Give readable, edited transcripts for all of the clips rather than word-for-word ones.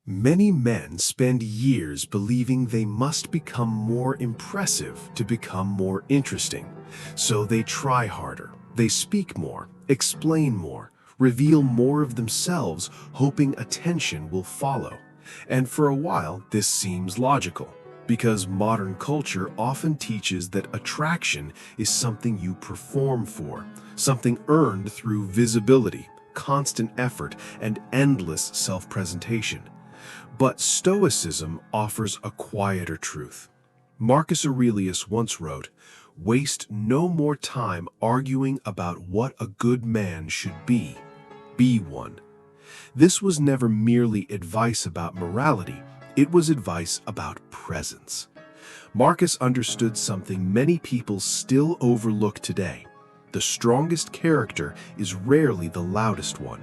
Many men spend years believing they must become more impressive to become more interesting. So they try harder, they speak more, explain more, reveal more of themselves, hoping attention will follow. And for a while, this seems logical, because modern culture often teaches that attraction is something you perform for, something earned through visibility, constant effort, and endless self-presentation. But Stoicism offers a quieter truth. Marcus Aurelius once wrote, "Waste no more time arguing about what a good man should be one." This was never merely advice about morality, it was advice about presence. Marcus understood something many people still overlook today. The strongest character is rarely the loudest one,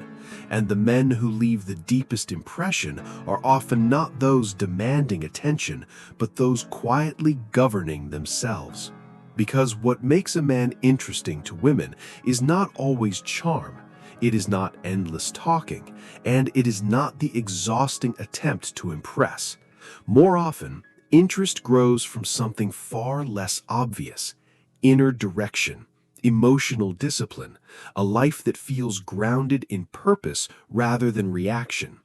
and the men who leave the deepest impression are often not those demanding attention, but those quietly governing themselves. Because what makes a man interesting to women is not always charm, it is not endless talking, and it is not the exhausting attempt to impress. More often, interest grows from something far less obvious: inner direction, emotional discipline, a life that feels grounded in purpose rather than reaction.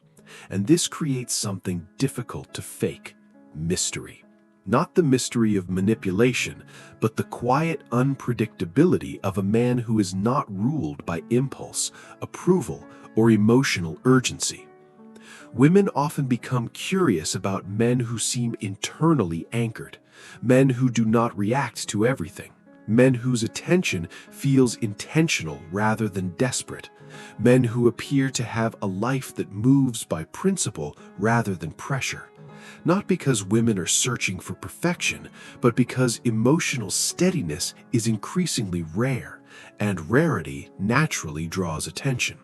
And this creates something difficult to fake: mystery. Not the mystery of manipulation, but the quiet unpredictability of a man who is not ruled by impulse, approval, or emotional urgency. Women often become curious about men who seem internally anchored, men who do not react to everything, men whose attention feels intentional rather than desperate, men who appear to have a life that moves by principle rather than pressure. Not because women are searching for perfection, but because emotional steadiness is increasingly rare, and rarity naturally draws attention.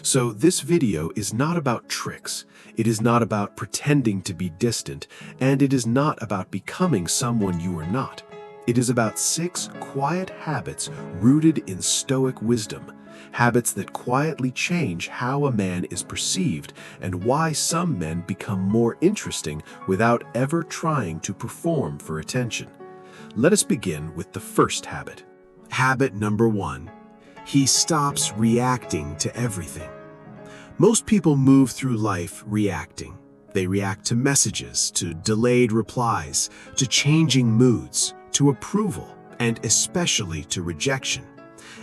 So this video is not about tricks, it is not about pretending to be distant, and it is not about becoming someone you are not. It is about 6 quiet habits rooted in Stoic wisdom, habits that quietly change how a man is perceived and why some men become more interesting without ever trying to perform for attention. Let us begin with the first habit. Habit number 1. He stops reacting to everything. Most people move through life reacting. They react to messages, to delayed replies, to changing moods, to approval, and especially to rejection.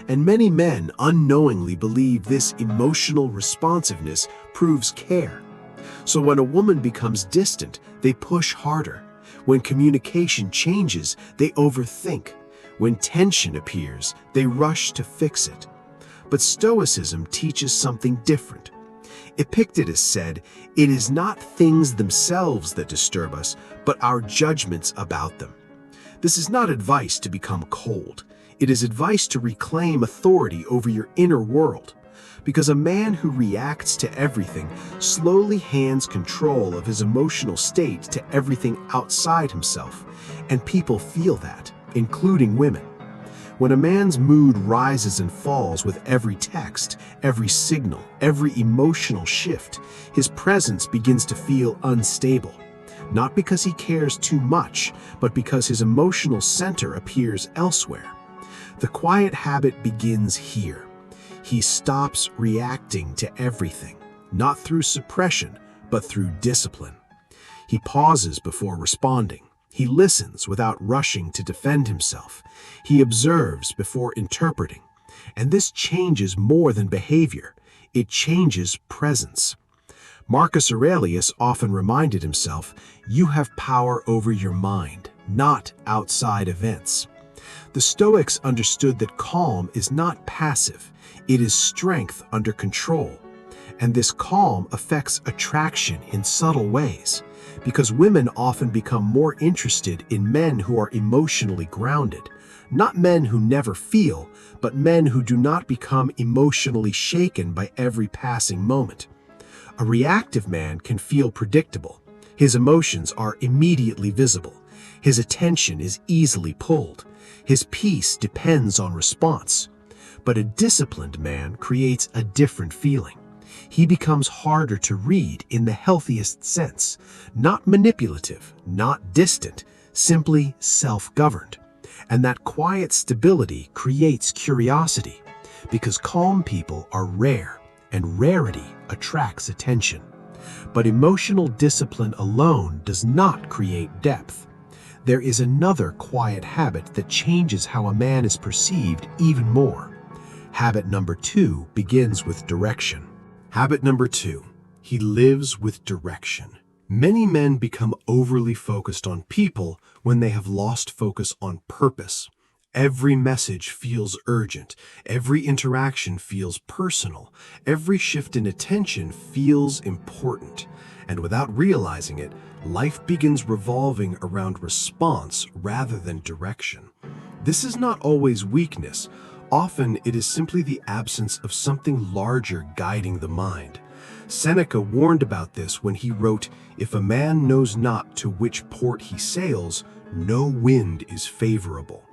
And many men unknowingly believe this emotional responsiveness proves care. So when a woman becomes distant, they push harder. When communication changes, they overthink. When tension appears, they rush to fix it. But Stoicism teaches something different. Epictetus said, "It is not things themselves that disturb us, but our judgments about them." This is not advice to become cold. It is advice to reclaim authority over your inner world. Because a man who reacts to everything slowly hands control of his emotional state to everything outside himself. And people feel that, including women. When a man's mood rises and falls with every text, every signal, every emotional shift, his presence begins to feel unstable. Not because he cares too much, but because his emotional center appears elsewhere. The quiet habit begins here. He stops reacting to everything, not through suppression, but through discipline. He pauses before responding. He listens without rushing to defend himself. He observes before interpreting. And this changes more than behavior. It changes presence. Marcus Aurelius often reminded himself, "You have power over your mind, not outside events." The Stoics understood that calm is not passive, it is strength under control. And this calm affects attraction in subtle ways, because women often become more interested in men who are emotionally grounded, not men who never feel, but men who do not become emotionally shaken by every passing moment. A reactive man can feel predictable. His emotions are immediately visible. His attention is easily pulled. His peace depends on response. But a disciplined man creates a different feeling. He becomes harder to read in the healthiest sense, not manipulative, not distant, simply self-governed. And that quiet stability creates curiosity, because calm people are rare, and rarity attracts attention. But emotional discipline alone does not create depth. There is another quiet habit that changes how a man is perceived even more. Habit number 2 begins with direction. Habit number 2. He lives with direction. Many men become overly focused on people when they have lost focus on purpose. Every message feels urgent. Every interaction feels personal. Every shift in attention feels important. And without realizing it, life begins revolving around response rather than direction. This is not always weakness. Often it is simply the absence of something larger guiding the mind. Seneca warned about this when he wrote, "If a man knows not to which port he sails, no wind is favorable."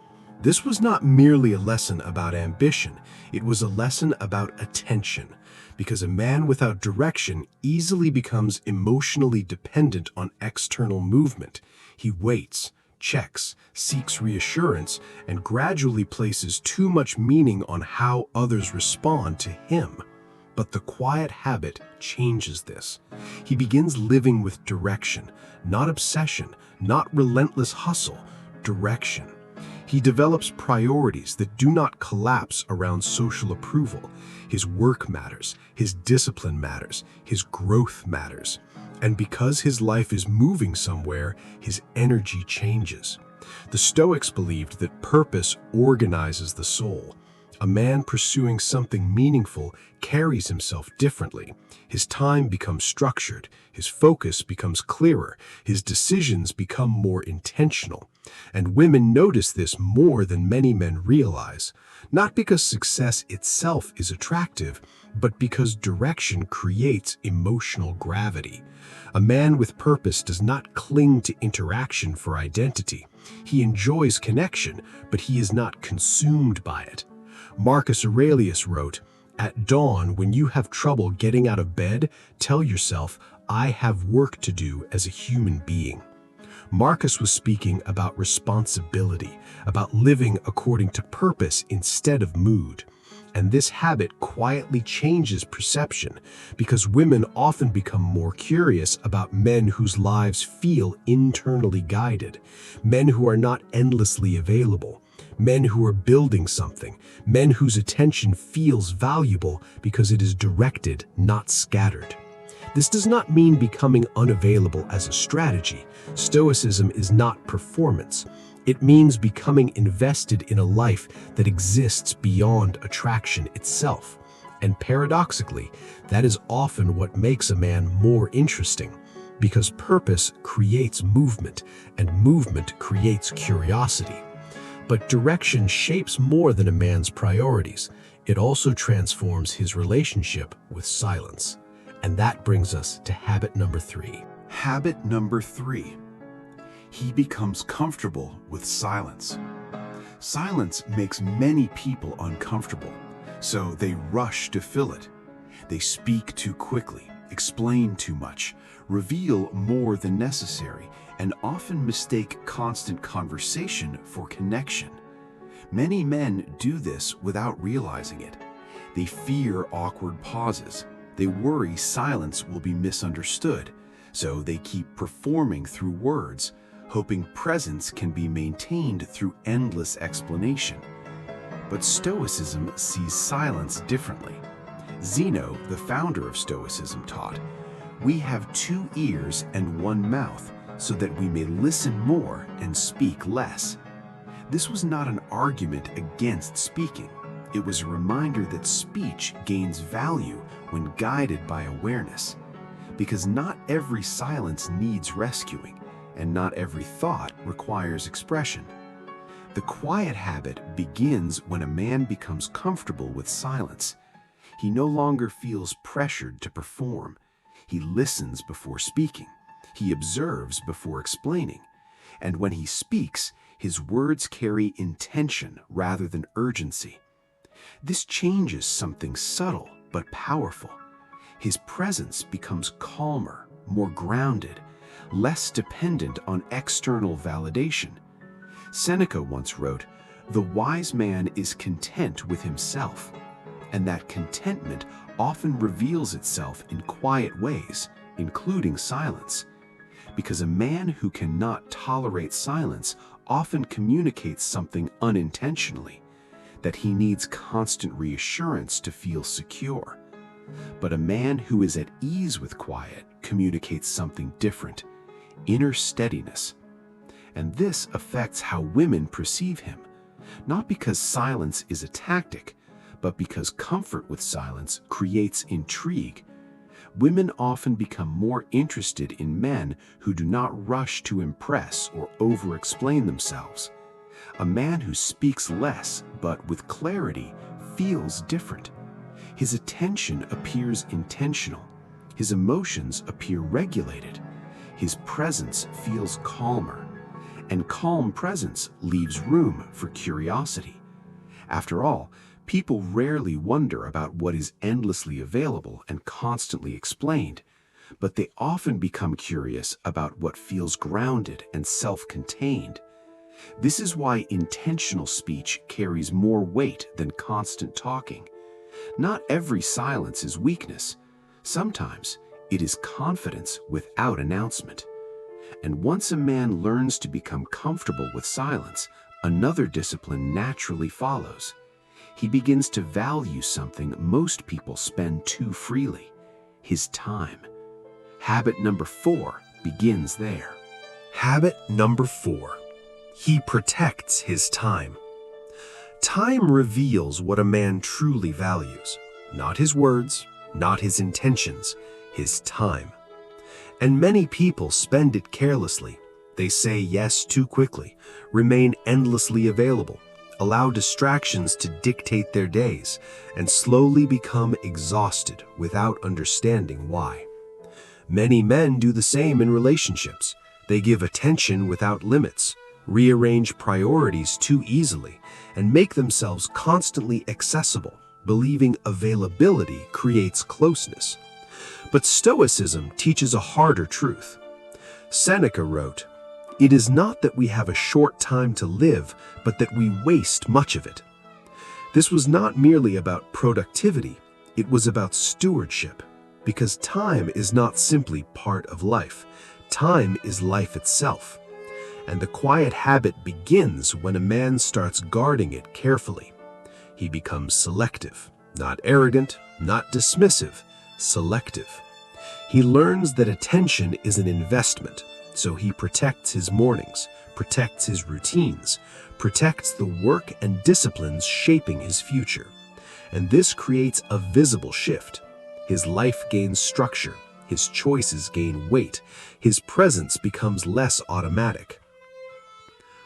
This was not merely a lesson about ambition, it was a lesson about attention, because a man without direction easily becomes emotionally dependent on external movement. He waits, checks, seeks reassurance, and gradually places too much meaning on how others respond to him. But the quiet habit changes this. He begins living with direction, not obsession, not relentless hustle, direction. He develops priorities that do not collapse around social approval. His work matters, his discipline matters, his growth matters. And because his life is moving somewhere, his energy changes. The Stoics believed that purpose organizes the soul. A man pursuing something meaningful carries himself differently. His time becomes structured, his focus becomes clearer, his decisions become more intentional. And women notice this more than many men realize, not because success itself is attractive, but because direction creates emotional gravity. A man with purpose does not cling to interaction for identity. He enjoys connection, but he is not consumed by it. Marcus Aurelius wrote, "At dawn, when you have trouble getting out of bed, tell yourself, 'I have work to do as a human being.'" Marcus was speaking about responsibility, about living according to purpose instead of mood. And this habit quietly changes perception, because women often become more curious about men whose lives feel internally guided, men who are not endlessly available, men who are building something, men whose attention feels valuable because it is directed, not scattered. This does not mean becoming unavailable as a strategy. Stoicism is not performance. It means becoming invested in a life that exists beyond attraction itself. And paradoxically, that is often what makes a man more interesting, because purpose creates movement, and movement creates curiosity. But direction shapes more than a man's priorities. It also transforms his relationship with silence. And that brings us to habit number 3. Habit number 3. He becomes comfortable with silence. Silence makes many people uncomfortable, so they rush to fill it. They speak too quickly, explain too much, reveal more than necessary, and often mistake constant conversation for connection. Many men do this without realizing it. They fear awkward pauses. They worry silence will be misunderstood, so they keep performing through words, hoping presence can be maintained through endless explanation. But Stoicism sees silence differently. Zeno, the founder of Stoicism, taught, "We have 2 ears and 1 mouth, so that we may listen more and speak less." This was not an argument against speaking. It was a reminder that speech gains value when guided by awareness, because not every silence needs rescuing, and not every thought requires expression. The quiet habit begins when a man becomes comfortable with silence. He no longer feels pressured to perform. He listens before speaking. He observes before explaining. And when he speaks, his words carry intention rather than urgency. This changes something subtle but powerful. His presence becomes calmer, more grounded, less dependent on external validation. Seneca once wrote, "The wise man is content with himself," and that contentment often reveals itself in quiet ways, including silence. Because a man who cannot tolerate silence often communicates something unintentionally, that he needs constant reassurance to feel secure. But a man who is at ease with quiet communicates something different, inner steadiness. And this affects how women perceive him, not because silence is a tactic, but because comfort with silence creates intrigue. Women often become more interested in men who do not rush to impress or over-explain themselves. A man who speaks less but with clarity feels different. His attention appears intentional. His emotions appear regulated. His presence feels calmer. And calm presence leaves room for curiosity. After all, people rarely wonder about what is endlessly available and constantly explained, but they often become curious about what feels grounded and self-contained. This is why intentional speech carries more weight than constant talking. Not every silence is weakness. Sometimes it is confidence without announcement. And once a man learns to become comfortable with silence, another discipline naturally follows. He begins to value something most people spend too freely: his time. Habit number 4 begins there. Habit number 4. He protects his time. Time reveals what a man truly values. Not his words, not his intentions, his time. And many people spend it carelessly. They say yes too quickly, remain endlessly available, allow distractions to dictate their days, and slowly become exhausted without understanding why. Many men do the same in relationships. They give attention without limits, rearrange priorities too easily, and make themselves constantly accessible, believing availability creates closeness. But Stoicism teaches a harder truth. Seneca wrote, "It is not that we have a short time to live, but that we waste much of it." This was not merely about productivity, it was about stewardship, because time is not simply part of life. Time is life itself. And the quiet habit begins when a man starts guarding it carefully. He becomes selective, not arrogant, not dismissive, selective. He learns that attention is an investment, so he protects his mornings, protects his routines, protects the work and disciplines shaping his future. And this creates a visible shift. His life gains structure, his choices gain weight, his presence becomes less automatic.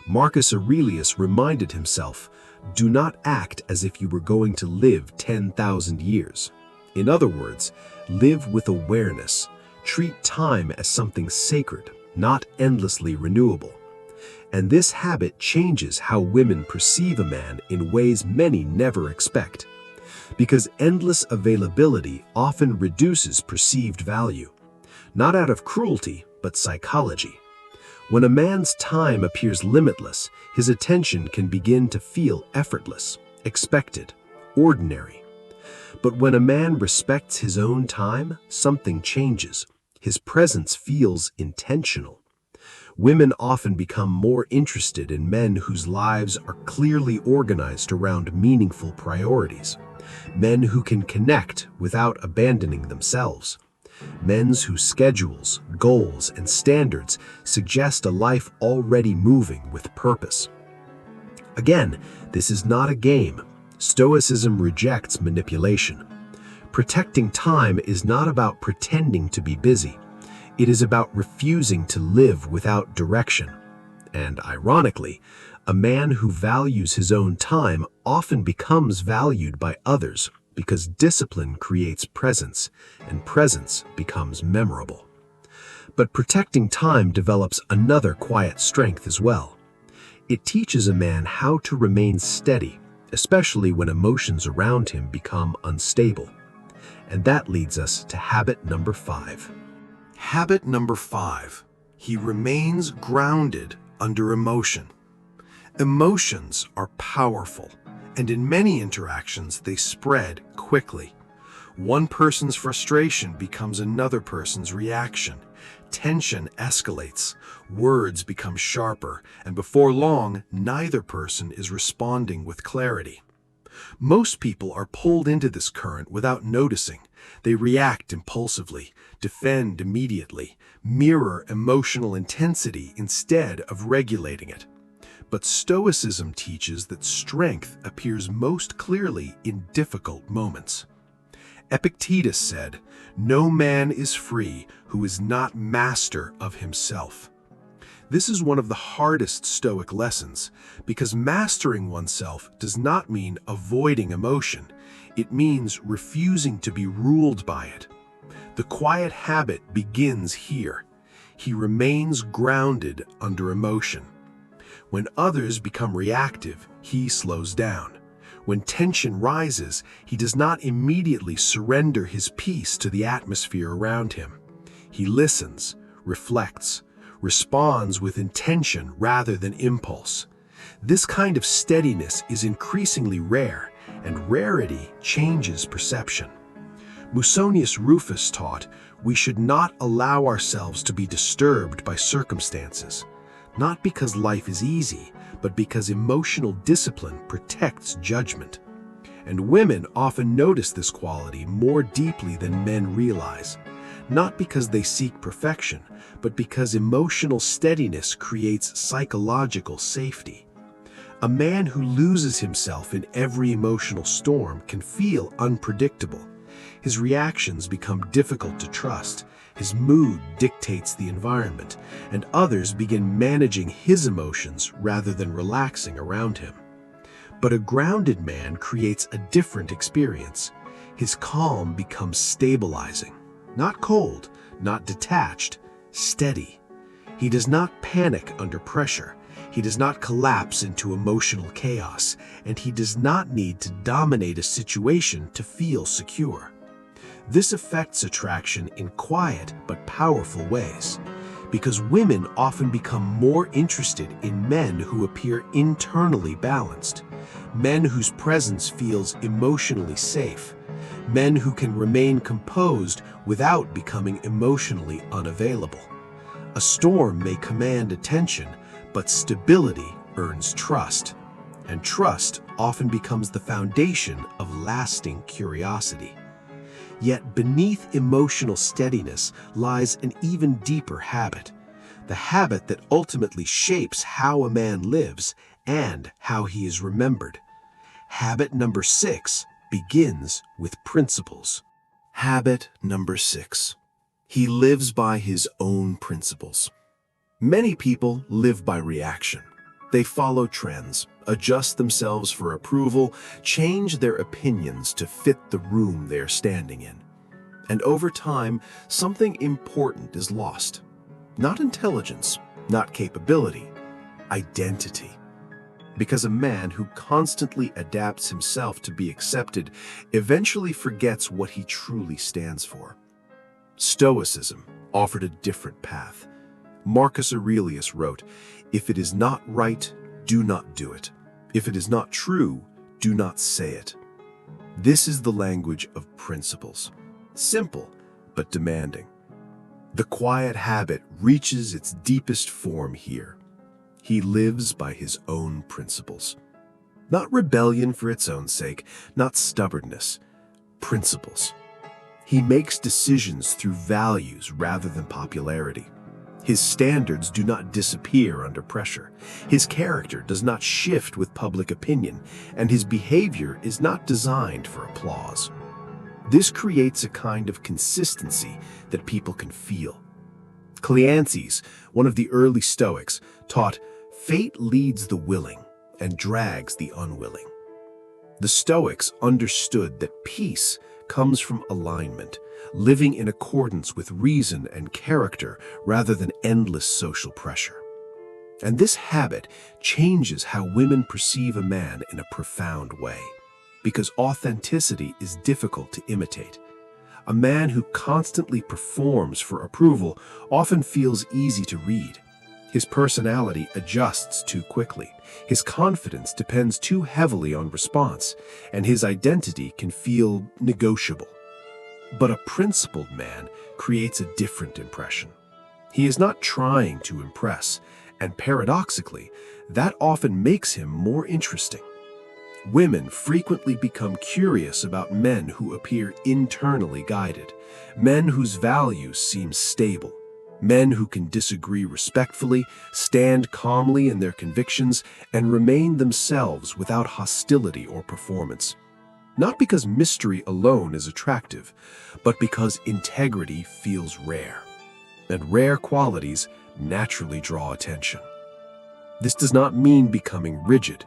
Marcus Aurelius reminded himself, "Do not act as if you were going to live 10,000 years. In other words, live with awareness. Treat time as something sacred, not endlessly renewable." And this habit changes how women perceive a man in ways many never expect. Because endless availability often reduces perceived value, not out of cruelty, but psychology. When a man's time appears limitless, his attention can begin to feel effortless, expected, ordinary. But when a man respects his own time, something changes. His presence feels intentional. Women often become more interested in men whose lives are clearly organized around meaningful priorities. Men who can connect without abandoning themselves. Men whose schedules, goals, and standards suggest a life already moving with purpose. Again, this is not a game. Stoicism rejects manipulation. Protecting time is not about pretending to be busy. It is about refusing to live without direction. And ironically, a man who values his own time often becomes valued by others because discipline creates presence, and presence becomes memorable. But protecting time develops another quiet strength as well. It teaches a man how to remain steady, especially when emotions around him become unstable. And that leads us to habit number 5. Habit number 5. He remains grounded under emotion. Emotions are powerful, and in many interactions they spread quickly. One person's frustration becomes another person's reaction. Tension escalates, words become sharper, and before long, neither person is responding with clarity. Most people are pulled into this current without noticing. They react impulsively, defend immediately, mirror emotional intensity instead of regulating it. But Stoicism teaches that strength appears most clearly in difficult moments. Epictetus said, "No man is free who is not master of himself." This is one of the hardest Stoic lessons, because mastering oneself does not mean avoiding emotion. It means refusing to be ruled by it. The quiet habit begins here. He remains grounded under emotion. When others become reactive, he slows down. When tension rises, he does not immediately surrender his peace to the atmosphere around him. He listens, reflects, responds with intention rather than impulse. This kind of steadiness is increasingly rare, and rarity changes perception. Musonius Rufus taught, we should not allow ourselves to be disturbed by circumstances, not because life is easy, but because emotional discipline protects judgment. And women often notice this quality more deeply than men realize, not because they seek perfection, but because emotional steadiness creates psychological safety. A man who loses himself in every emotional storm can feel unpredictable. His reactions become difficult to trust. His mood dictates the environment, and others begin managing his emotions rather than relaxing around him. But a grounded man creates a different experience. His calm becomes stabilizing, not cold, not detached, steady. He does not panic under pressure. He does not collapse into emotional chaos, and he does not need to dominate a situation to feel secure. This affects attraction in quiet but powerful ways, because women often become more interested in men who appear internally balanced, men whose presence feels emotionally safe, men who can remain composed without becoming emotionally unavailable. A storm may command attention, but stability earns trust, and trust often becomes the foundation of lasting curiosity. Yet beneath emotional steadiness lies an even deeper habit, the habit that ultimately shapes how a man lives and how he is remembered. Habit number 6 begins with principles. Habit number 6. He lives by his own principles. Many people live by reaction. They follow trends, adjust themselves for approval, change their opinions to fit the room they are standing in. And over time, something important is lost. Not intelligence, not capability, identity. Because a man who constantly adapts himself to be accepted eventually forgets what he truly stands for. Stoicism offered a different path. Marcus Aurelius wrote, "If it is not right, do not do it. If it is not true, do not say it." This is the language of principles. Simple, but demanding. The quiet habit reaches its deepest form here. He lives by his own principles. Not rebellion for its own sake, not stubbornness. Principles. He makes decisions through values rather than popularity. His standards do not disappear under pressure. His character does not shift with public opinion, and his behavior is not designed for applause. This creates a kind of consistency that people can feel. Cleanthes, one of the early Stoics, taught, "Fate leads the willing and drags the unwilling." The Stoics understood that peace comes from alignment, living in accordance with reason and character rather than endless social pressure. And this habit changes how women perceive a man in a profound way, because authenticity is difficult to imitate. A man who constantly performs for approval often feels easy to read. His personality adjusts too quickly. His confidence depends too heavily on response, and his identity can feel negotiable. But a principled man creates a different impression. He is not trying to impress, and paradoxically, that often makes him more interesting. Women frequently become curious about men who appear internally guided, men whose values seem stable, men who can disagree respectfully, stand calmly in their convictions, and remain themselves without hostility or performance. Not because mystery alone is attractive, but because integrity feels rare. And rare qualities naturally draw attention. This does not mean becoming rigid.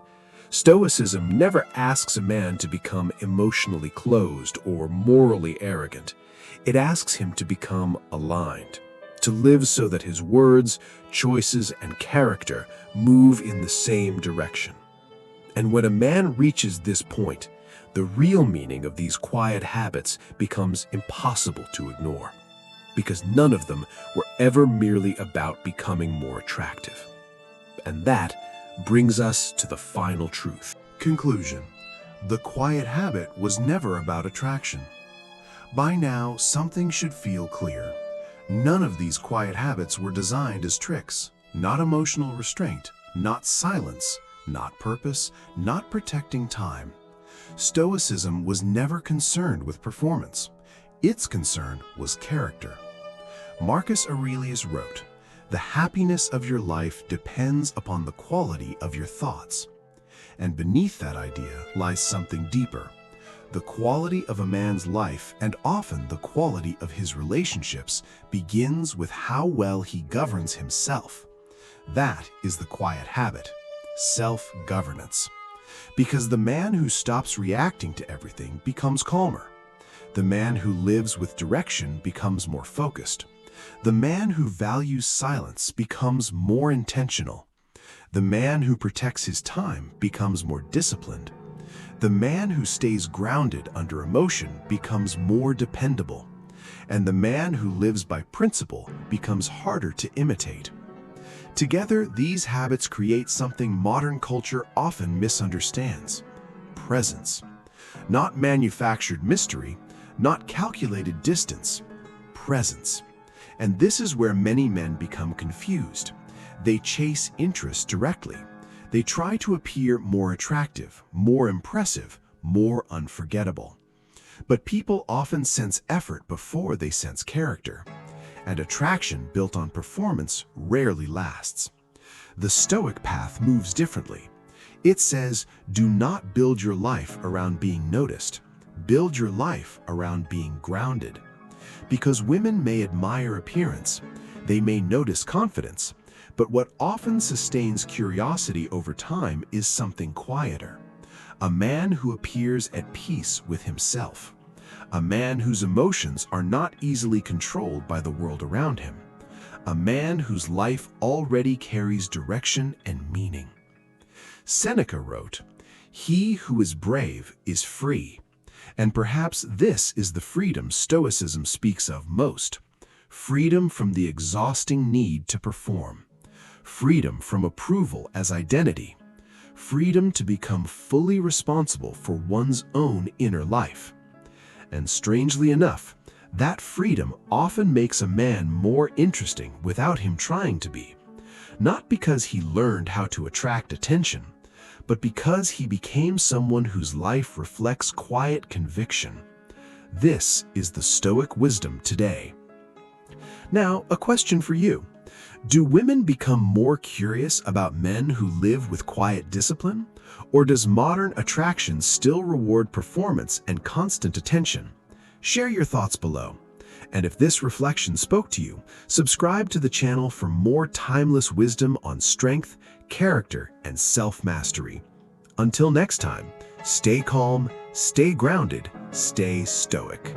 Stoicism never asks a man to become emotionally closed or morally arrogant. It asks him to become aligned, to live so that his words, choices, and character move in the same direction. And when a man reaches this point, the real meaning of these quiet habits becomes impossible to ignore, because none of them were ever merely about becoming more attractive. And that brings us to the final truth. Conclusion. The quiet habit was never about attraction. By now, something should feel clear. None of these quiet habits were designed as tricks, not emotional restraint, not silence, not purpose, not protecting time. Stoicism was never concerned with performance. Its concern was character. Marcus Aurelius wrote, "The happiness of your life depends upon the quality of your thoughts." And beneath that idea lies something deeper. The quality of a man's life, and often the quality of his relationships, begins with how well he governs himself. That is the quiet habit, self-governance. Because the man who stops reacting to everything becomes calmer. The man who lives with direction becomes more focused. The man who values silence becomes more intentional. The man who protects his time becomes more disciplined. The man who stays grounded under emotion becomes more dependable. And the man who lives by principle becomes harder to imitate. Together, these habits create something modern culture often misunderstands: presence. Not manufactured mystery, not calculated distance, presence. And this is where many men become confused. They chase interest directly. They try to appear more attractive, more impressive, more unforgettable. But people often sense effort before they sense character. And attraction built on performance rarely lasts. The Stoic path moves differently. It says, do not build your life around being noticed. Build your life around being grounded. Because women may admire appearance, they may notice confidence, but what often sustains curiosity over time is something quieter. A man who appears at peace with himself. A man whose emotions are not easily controlled by the world around him. A man whose life already carries direction and meaning. Seneca wrote, "He who is brave is free." And perhaps this is the freedom Stoicism speaks of most. Freedom from the exhausting need to perform. Freedom from approval as identity. Freedom to become fully responsible for one's own inner life. And strangely enough, that freedom often makes a man more interesting without him trying to be. Not because he learned how to attract attention, but because he became someone whose life reflects quiet conviction. This is the Stoic wisdom today. Now, a question for you. Do women become more curious about men who live with quiet discipline? Or does modern attraction still reward performance and constant attention? Share your thoughts below. And if this reflection spoke to you, subscribe to the channel for more timeless wisdom on strength, character, and self-mastery. Until next time, stay calm, stay grounded, stay stoic.